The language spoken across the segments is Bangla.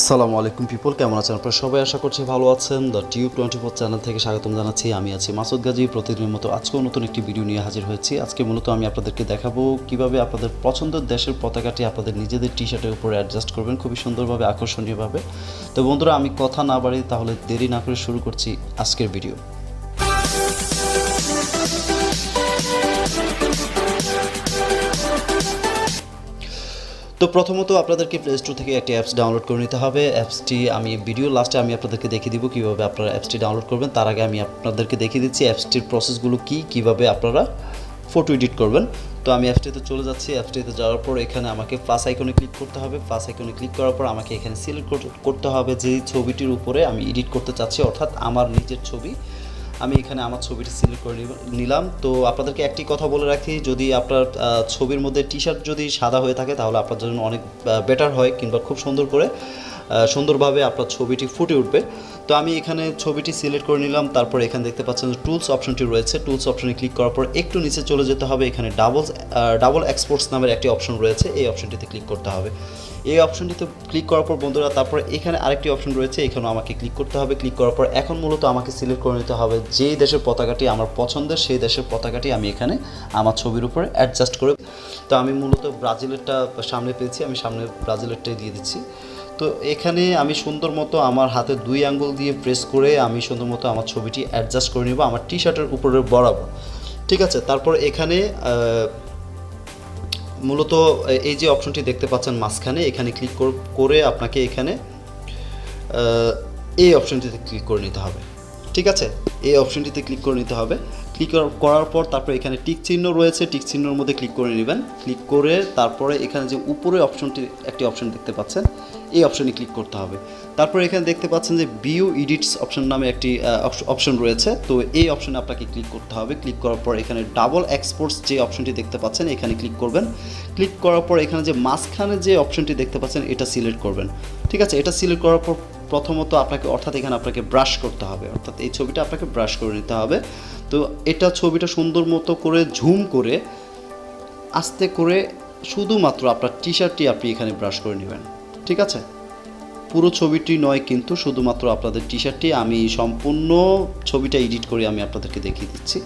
আসসালামু আলাইকুম পিপল, কেমন আছেন আপনারা সবাই? আশা করছি ভালো আছেন। দ্য টিউব 24 চ্যানেল থেকে স্বাগতম জানাচ্ছি। আমি আছি মাসুদ গাজী। প্রতিদিনের মতো আজকেও নতুন একটি ভিডিও নিয়ে হাজির হয়েছি। আজকে মূলত আমি আপনাদেরকে দেখাবো কিভাবে আপনাদের পছন্দের দেশের পতাকাটি আপনাদের নিজেদের টি শার্টের উপরে অ্যাডজাস্ট করবেন খুবই সুন্দরভাবে, আকর্ষণীয়ভাবে। তো বন্ধুরা, আমি কথা না বাড়িয়ে তাহলে দেরি না করে শুরু করছি আজকের ভিডিও। তো প্রথমত আপনাদেরকে প্লে স্টোর থেকে একটি অ্যাপস ডাউনলোড করে নিতে হবে। অ্যাপসটি আমি ভিডিও লাস্টে আপনাদেরকে দেখিয়ে দিব কীভাবে আপনারা অ্যাপসটি ডাউনলোড করবেন। তার আগে আমি আপনাদেরকে দেখিয়ে দিচ্ছি অ্যাপসটির প্রসেসগুলো কীভাবে আপনারা ফটো এডিট করবেন। তো আমি অ্যাপসটিতে চলে যাচ্ছি। অ্যাপসটিতে যাওয়ার পর এখানে আমাকে প্লাস আইকনে ক্লিক করতে হবে। প্লাস আইকনে ক্লিক করার পর আমাকে এখানে সিলেক্ট করতে হবে যে ছবিটির উপরে আমি এডিট করতে চাচ্ছি, অর্থাৎ আমার নিজের ছবি। আমি এখানে আমার ছবিটি সিলেক্ট করে নিলাম। তো আপনাদেরকে একটি কথা বলে রাখি, যদি আপনার ছবির মধ্যে টি শার্ট যদি সাদা হয়ে থাকে তাহলে আপনার জন্য অনেক বেটার হয়, কিংবা খুব সুন্দরভাবে আপনার ছবিটি ফুটে উঠবে। তো আমি এখানে ছবিটি সিলেক্ট করে নিলাম। তারপর এখানে দেখতে পাচ্ছেন যে টুলস অপশনটি রয়েছে। টুলস অপশনে ক্লিক করার পর একটু নিচে চলে যেতে হবে। এখানে ডাবল এক্সপোর্টস নামের একটি অপশন রয়েছে, এই অপশনটিতে ক্লিক করতে হবে। এই অপশনটিতে ক্লিক করার পর বন্ধুরা, তারপর এখানে আরেকটি অপশন রয়েছে, এখানেও আমাকে ক্লিক করতে হবে। ক্লিক করার পর এখন মূলত আমাকে সিলেক্ট করে নিতে হবে যেই দেশের পতাকাটি আমার পছন্দের, সেই দেশের পতাকাটি আমি এখানে আমার ছবির উপরে অ্যাডজাস্ট করে। তো আমি মূলত ব্রাজিলেরটা সামনে পেয়েছি, আমি সামনে ব্রাজিলেরটাই দিয়ে দিচ্ছি। তো এখানে আমি সুন্দর মতো আমার হাতে 2 আঙ্গুল দিয়ে প্রেস করে আমি সুন্দর মতো আমার ছবিটি অ্যাডজাস্ট করে নেব আমার টি শার্টের উপরে বরাবর। ঠিক আছে, তারপর এখানে মূলত এই যে অপশনটি দেখতে পাচ্ছেন মাঝখানে, এখানে ক্লিক করে আপনাকে এখানে এই অপশনটিতে ক্লিক করে নিতে হবে। ঠিক আছে, এই অপশনটিতে ক্লিক করে নিতে হবে। ক্লিক করার পর তারপর এখানে টিক চিহ্ন রয়েছে, টিক চিহ্নের মধ্যে ক্লিক করে নেবেন। ক্লিক করে তারপরে এখানে যে উপরে একটি অপশন দেখতে পাচ্ছেন, এই অপশনে ক্লিক করতে হবে। তারপর এখানে দেখতে পাচ্ছেন যে ভিউ এডিটস অপশন নামে একটি অপশন রয়েছে। তো এই অপশনে আপনাকে ক্লিক করতে হবে। ক্লিক করার পর এখানে ডাবল এক্সপোর্টস যে অপশনটি দেখতে পাচ্ছেন, এখানে ক্লিক করবেন। ক্লিক করার পর এখানে যে মাঝখানে যে অপশনটি দেখতে পাচ্ছেন, এটা সিলেক্ট করবেন। ঠিক আছে, এটা সিলেক্ট করার পর প্রথমত এখানে আপনাকে ব্রাশ করতে হবে, অর্থাৎ এই ছবিটা আপনাকে ব্রাশ করে নিতে হবে। তো এটা ছবিটা সুন্দর মতো করে ঝুম করে আস্তে করে শুধুমাত্র আপনার টি শার্টটি আপনি এখানে ব্রাশ করে নেবেন। ঠিক আছে, পুরো ছবিটি নয়, কিন্তু শুধুমাত্র আপনাদের টি শার্টটি। আমি সম্পূর্ণ ছবিটা এডিট করে আমি আপনাদেরকে দেখিয়ে দিচ্ছি।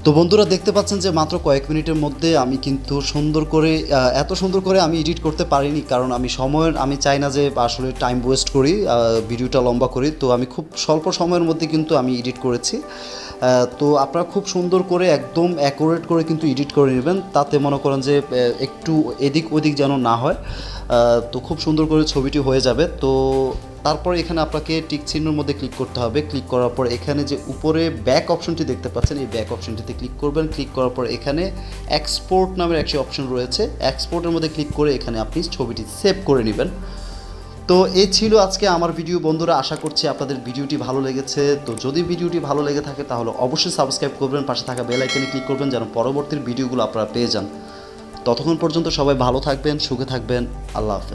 তো বন্ধুরা, দেখতে পাচ্ছেন যে মাত্র কয়েক মিনিটের মধ্যে আমি কিন্তু এত সুন্দর করে আমি এডিট করতে পারিনি, কারণ আমি চাই না যে আসলে টাইম ওয়েস্ট করি, ভিডিওটা লম্বা করি। তো আমি খুব স্বল্প সময়ের মধ্যে কিন্তু আমি এডিট করেছি। তো আপনারা খুব সুন্দর করে একদম অ্যাকুরেট করে কিন্তু এডিট করে নেবেন, তাতে মনে করেন যে একটু এদিক ওদিক যেন না হয়। তো খুব সুন্দর করে ছবিটি হয়ে যাবে। তো তারপর এখানে আপনাকে টিক চিহ্নের মধ্যে ক্লিক করতে হবে। ক্লিক করার পর এখানে যে উপরে ব্যাক অপশনটি দেখতে পাচ্ছেন, এই ব্যাক অপশনটিতে ক্লিক করবেন। ক্লিক করার পর এখানে এক্সপোর্ট নামের একটি অপশন রয়েছে, এক্সপোর্টের মধ্যে ক্লিক করে এখানে আপনি ছবিটি সেভ করে নেবেন। তো এই ছিল আজকে আমার ভিডিও বন্ধুরা। আশা করছি আপনাদের ভিডিওটি ভালো লেগেছে। তো যদি ভিডিওটি ভালো লেগে থাকে তাহলে অবশ্যই সাবস্ক্রাইব করবেন, পাশে থাকা বেল আইকনে ক্লিক করবেন যেন পরবর্তী ভিডিওগুলো আপনারা পেয়ে যান। ততক্ষণ পর্যন্ত সবাই ভালো থাকবেন, সুখে থাকবেন। আল্লাহ হাফেজ।